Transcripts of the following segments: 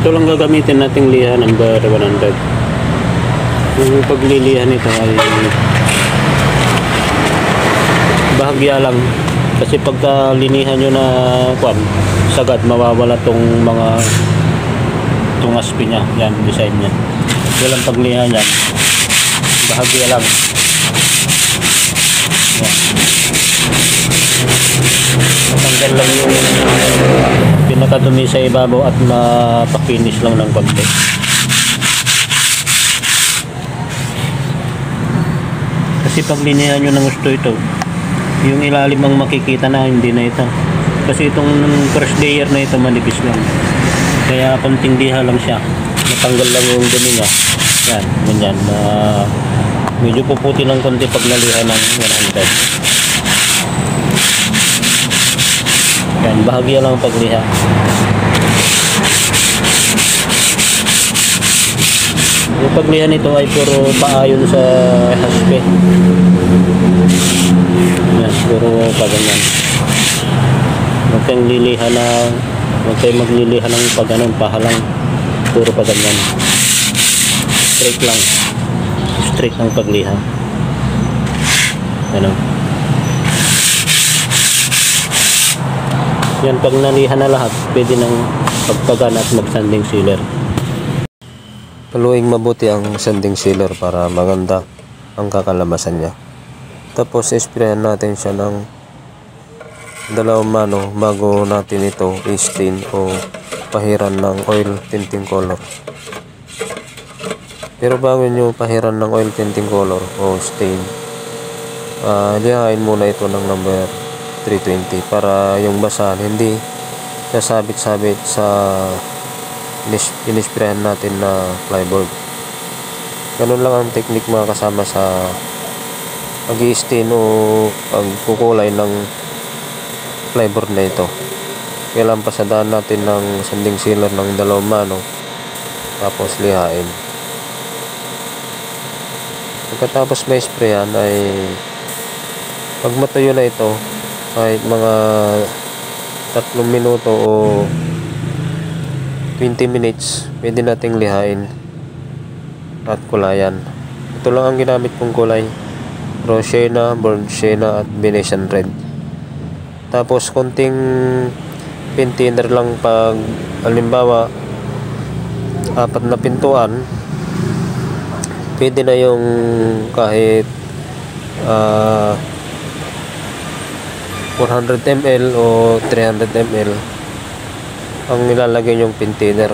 Ito lang gagamitin nating liha number 100. Yung paglilihan nito ay bahagya lang. Kasi pagka linihan nyo na sagad, mawawala tong mga aspi nya. Yan, design nya. Walang paglihan yan. Bahagya lang. Yan. Matanggal lang yung pinakadumi sa ibabaw at mapakinis lang ng konti. Kasi pag linihan nyo ng gusto ito, yung ilalim ang makikita na, hindi na ito. Kasi itong first layer na ito manipis lang. Kaya konting liha lang siya. Matanggal lang yung dumi niya. Yan, ganyan. Medyo puputi lang konti pag naliha ng 100. Yan, bahagya lang pagliha. Yung pagliha nito ay puro paayon sa haspe. Yan, puro pa ganyan. Huwag kayong liliha na, huwag kayong magliliha ng pahalang. Puro pa ganyan. Straight lang. Straight ang pagliha. Ano? Yan, pag naliha na lahat, pwede nang pagpagan at mag-sanding sealer. Paluing mabuti ang sanding sealer para maganda ang kakalamasan niya. Tapos isprayan natin siya ng 2 mano bago natin ito i-stain o pahiran ng oil tinting color. Pero bago nyo pahiran ng oil tinting color o stain, lihain muna ito ng number 320 para yung basahan hindi sasabit-sabit sa inisprayan natin na plyboard. Ganun lang ang technique mga kasama sa pag-i-stain o pagkukulay ng plyboard na ito. Kailangan pasadaan natin ng sanding sealer ng 2 mano tapos lihain. Pagkatapos may sprayan ay pag matuyo na ito, kahit mga 3 minuto o 20 minutes, pwede nating lihain at kulayan. Ito lang ang ginamit kong kulay: rose sienna, burnt sienna at Venetian red. Tapos konting paint thinner lang pag halimbawa 4 na pintuan, pwede na yung kahit 400 ml o 300 ml ang nilalagay yung paint thinner.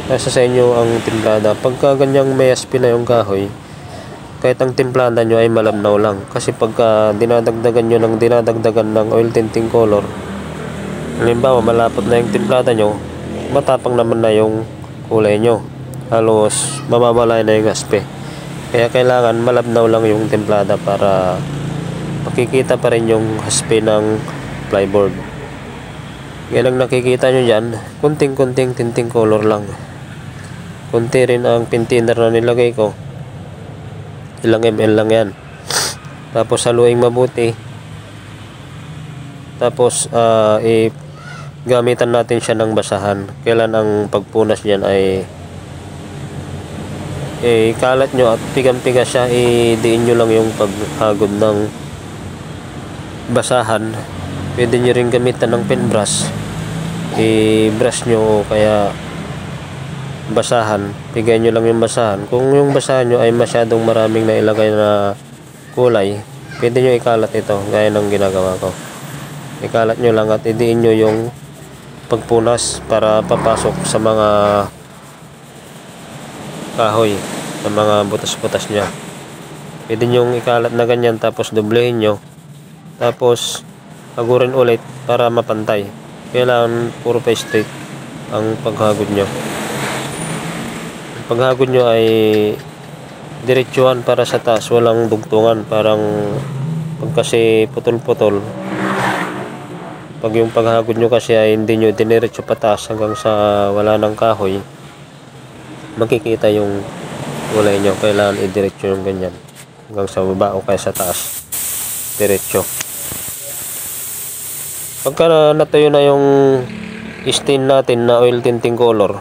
Nasa sa inyo ang timplada. Pagka ganyang may aspi na yung kahoy, kahit ang timplada nyo ay malabnaw lang. Kasi pagka dinadagdagan nyo ng oil tinting color, halimbawa malapot na yung timplada nyo, matapang naman na yung kulay nyo, halos mababala na yung aspi. Kaya kailangan malabnaw lang yung timplada para makikita pa rin yung aspi ng plyboard. Yan ang nakikita nyo dyan, kunting-kunting tinting color lang. Kunti rin ang paint thinner na nilagay ko, ilang ml lang yan. Tapos haluing mabuti. Tapos gamitan natin siya ng basahan. Kailan ang pagpunas dyan ay kalat nyo at pigang-piga siya, diin nyo lang yung paghagod ng basahan. Pwede nyo rin gamitan ng pen brush, i-brush nyo o kaya basahan, pigay nyo lang yung basahan. Kung yung basahan nyo ay masyadong maraming nailagay na kulay, pwede nyo ikalat ito gaya ng ginagawa ko. Ikalat nyo lang at idiin nyo yung pagpunas para papasok sa mga kahoy, sa mga butas-butas nya. Pwede nyo ikalat na ganyan, tapos doblehin nyo, tapos hagurin ulit para mapantay. Kailangan puro pa straight ang paghagod nyo. Paghagod nyo ay diretsuhan para sa taas, walang dugtungan. Parang pag kasi putol-putol, pag yung paghagod nyo kasi ay hindi nyo diniretso pataas hanggang sa wala ng kahoy, makikita yung kulay nyo. Kailangan idiretso yung ganyan hanggang sa baba o kaya sa taas, diretso. Pagka natuyo na yung stain natin na oil tinting color,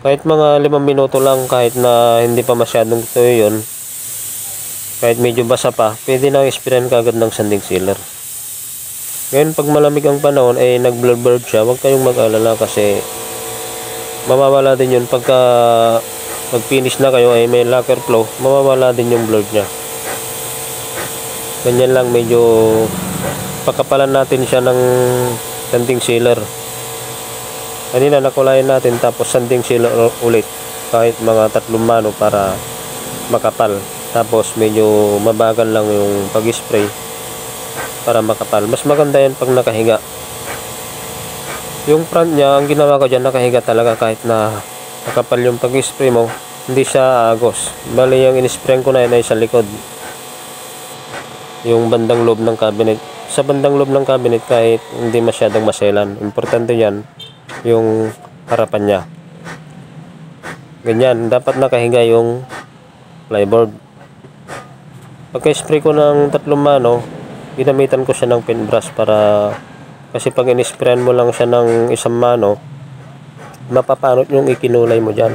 Kahit mga 5 minuto lang, kahit na hindi pa masyadong tuyo yun, kahit medyo basa pa, pwede nang isprayan kagad ng sanding sealer. Ngayon pag malamig ang panahon ay nag-blurb siya, huwag kayong mag-alala kasi mawawala din yun pagka mag-finish na kayo ay may lacquer flow, mawawala din yung blurb nya. Ganyan lang, medyo pakapalan natin siya ng sanding sealer. Kanina nakulayan natin tapos sanding sealer ulit kahit mga 3 mano para makapal. Tapos medyo mabagal lang yung pag-spray para makapal. Mas maganda yan pag nakahiga. Yung front niya, ang ginawa ko dyan, nakahiga talaga kahit na makapal yung pag-spray mo, hindi siya agos. Bali yung in-spray ko na yun ay sa likod. Yung bandang loob ng cabinet. Sa bandang loob ng cabinet kahit hindi masyadong maselan. Importante yan yung harapan niya. Ganyan, dapat nakahiga yung flyboard. Pagka-spray ko ng 3 mano, ginamitan ko siya ng paintbrush para kasi pag in-sprayan mo lang siya ng 1 mano, mapapanot yung ikinulay mo dyan.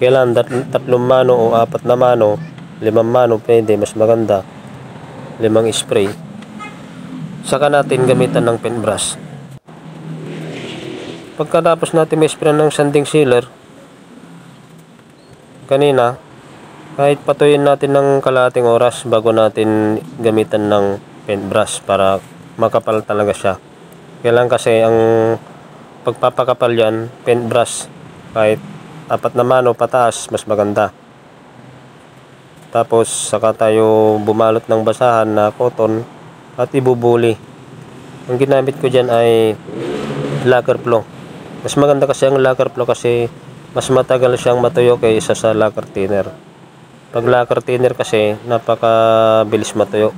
Kailangan 3 mano o 4 na mano, 5 mano pwede, mas maganda 5 spray. Saka natin gamitan ng paintbrush. Pagkatapos natin may spray ng sanding sealer, kanina, kahit patuyin natin ng kalahating oras bago natin gamitan ng paintbrush para makapal talaga siya. Kailangan kasi ang pagpapakapal yan, paintbrush, kahit 4 na mano pataas, mas maganda. Tapos saka tayo bumalot ng basahan na cotton at ibubuli. Ang ginamit ko dyan ay lacquer flow. Mas maganda kasi ang lacquer flow kasi mas matagal siyang matuyo kaysa sa lacquer thinner. Pag lacquer thinner kasi napakabilis matuyo.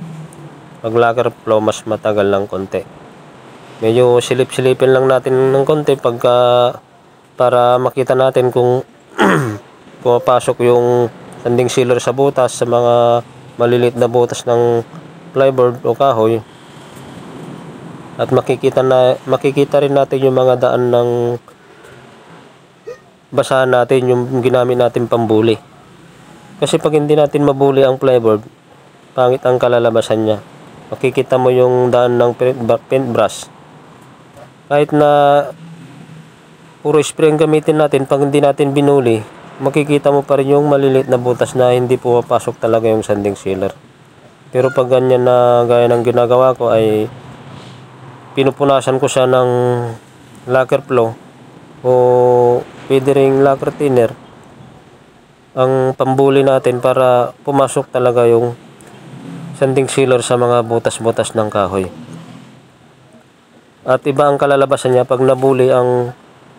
Pag lacquer flow mas matagal lang konti. Medyo silip-silipin lang natin ng konti para makita natin kung pumapasok yung sanding sealer sa butas, sa mga maliliit na butas ng plyboard o kahoy. At makikita rin natin yung mga daan ng basahan natin, yung ginamit natin pambuli. Kasi pag hindi natin mabuli ang plyboard, pangit ang kalalabasan niya. Makikita mo yung daan ng paintbrush. Kahit na puro spray ang gamitin natin, pag hindi natin binuli, makikita mo pa rin yung maliliit na butas na hindi pumapasok talaga yung sanding sealer. Pero pag ganyan na gaya ng ginagawa ko ay pinupunasan ko siya ng lacquer flow o pwede ring lacquer thinner ang pambuli natin para pumasok talaga yung sanding sealer sa mga butas-butas ng kahoy. At iba ang kalalabasan niya pag nabuli ang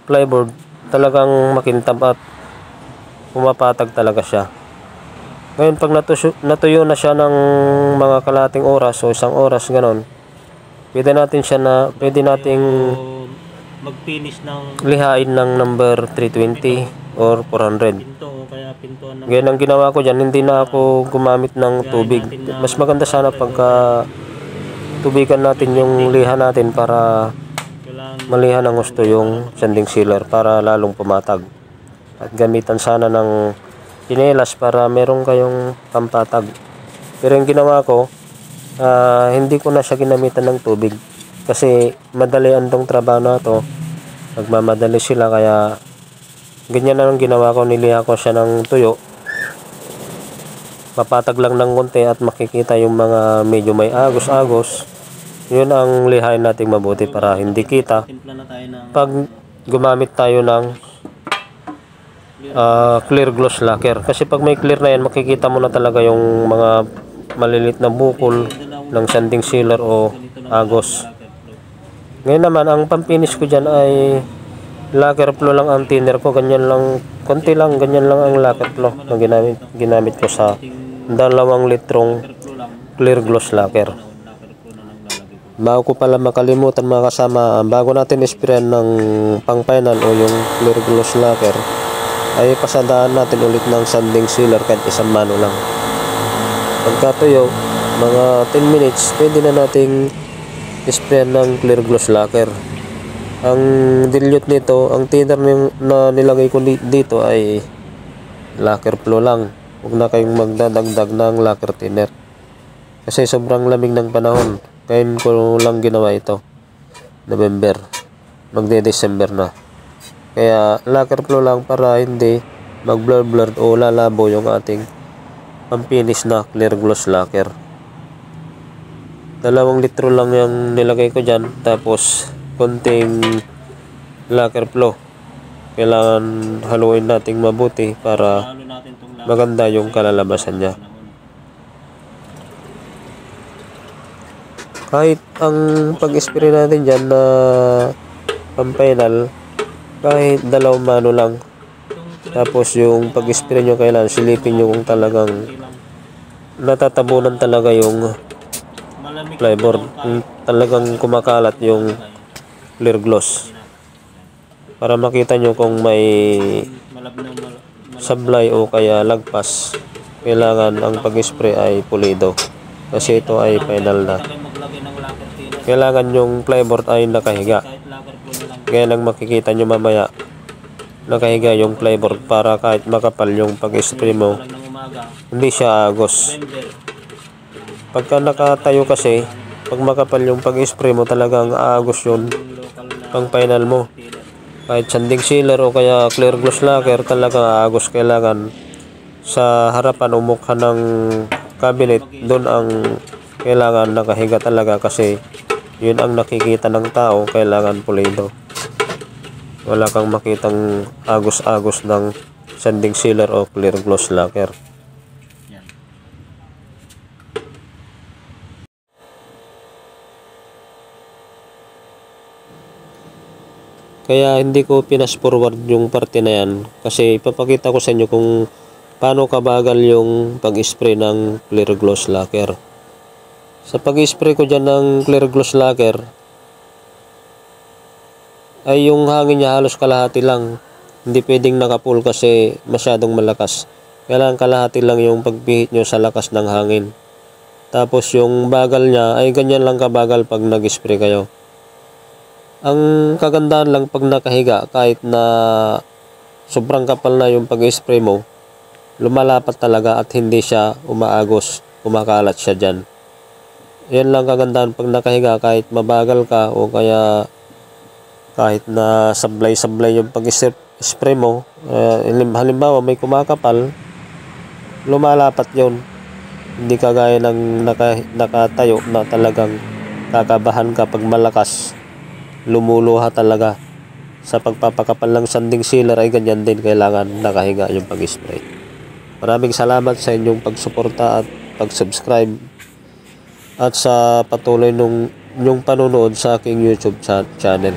plyboard, talagang makintab at pumapatag talaga siya. Ngayon pag natuyo na siya ng mga kalahating oras o 1 oras ganon, pwede nating mag-finish ng lihain ng number 320 or 400. pinto o kaya pintuan ng Ganyan ang ginawa ko dyan, hindi na ako gumamit ng tubig. Mas maganda sana pagka tubigan natin yung liha natin para kailangan maliha ng gusto yung sanding sealer para lalong pumatag. At gamitan sana ng chinelas para meron kayong pampatag. Pero yung ginawa ko, hindi ko na siya ginamitan ng tubig kasi madali andong trabaho na to, nagmamadali sila, kaya ganyan na ang ginawa ko, niliha ko siya ng tuyo, mapatag lang ng konti at makikita yung mga medyo may agos-agos. Yun ang lihain natin mabuti para hindi kita timpla na tayo ng pag gumamit tayo ng clear gloss lacquer. Kasi pag may clear na yan, makikita mo na talaga yung mga malilit na bukol ng sanding sealer o agos. Ngayon naman, ang pampinish ko dyan ay lacquer flow lang ang thinner ko. Ganyan lang, konti lang, ganyan lang ang lacquer flow na ginamit ko sa 2 litrong clear gloss lacquer. Bago ko pala makalimutan mga kasama, bago natin isprayan ng pang final o yung clear gloss lacquer, ay pasadaan natin ulit ng sanding sealer kahit 1 mano lang. Pagkatuyo, mga 10 minutes, pwede na nating isprayan ng clear gloss lacquer. Ang dilute nito, ang thinner na nilagay ko dito ay lacquer flow lang. Huwag na kayong magdadagdag ng lacquer thinner. Kasi sobrang lamig ng panahon. Ngayon ko lang ginawa ito. November. Magde-December na. Kaya lacquer flow lang para hindi mag-blur o lalabo yung ating pampinis na clear gloss lacquer. 2 litro lang yung nilagay ko dyan. Tapos konting lacquer flow. Kailangan haluin nating mabuti para maganda yung kalalabasan niya. Kahit ang pag-spray natin dyan na pampenal, kahit 2 mano lang. Tapos yung pag-spray nyo, kailangan silipin nyo kung talagang natatabunan talaga yung flyboard. Kung talagang kumakalat yung clear gloss. Para makita nyo kung may sablay o kaya lagpas, kailangan ang pag-spray ay pulido. Kasi ito ay final na. Kailangan yung flyboard ay nakahiga. Kaya lang makikita nyo mamaya, nakahiga yung flyboard para kahit makapal yung pag-spray mo, hindi siya agos. Pagka nakatayo kasi, pag makapal yung pag-spray mo, talagang agos yun pang final mo. Kahit sanding sealer o kaya clear gloss lacquer, talaga agos. Kailangan sa harapan o mukha ng cabinet, doon ang kailangan nakahiga talaga kasi yun ang nakikita ng tao. Kailangan pulido. Wala kang makitang agos-agos ng sanding sealer o clear gloss lacquer. Kaya hindi ko pinas forward yung parte na yan kasi ipapakita ko sa inyo kung paano kabagal yung pag-spray ng clear gloss lacquer. Sa pag-spray ko dyan ng clear gloss lacquer ay yung hangin niya halos kalahati lang. Hindi pwedeng nakapull kasi masyadong malakas. Kailangan kalahati lang yung pagpihit nyo sa lakas ng hangin. Tapos yung bagal niya ay ganyan lang kabagal pag nag-spray kayo. Ang kagandahan lang pag nakahiga, kahit na sobrang kapal na yung pag-spray mo, lumalapat talaga at hindi siya umaagos, kumakalat siya dyan. Yan lang kagandahan pag nakahiga, kahit mabagal ka o kaya kahit na sablay-sablay yung pag-spray mo, halimbawa may kumakapal, lumalapat yon. Hindi kagaya ng nakatayo na talagang kakabahan ka pag malakas. Lumuluha talaga. Sa pagpapakapal ng sanding sealer ay ganyan din, kailangan nakahiga yung pag-spray. Maraming salamat sa inyong pagsuporta at pag-subscribe at sa patuloy yung panonood sa aking YouTube channel.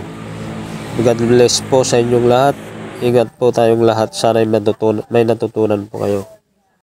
God bless po sa inyong lahat. Ingat po tayong lahat. Sana may natutunan po kayo.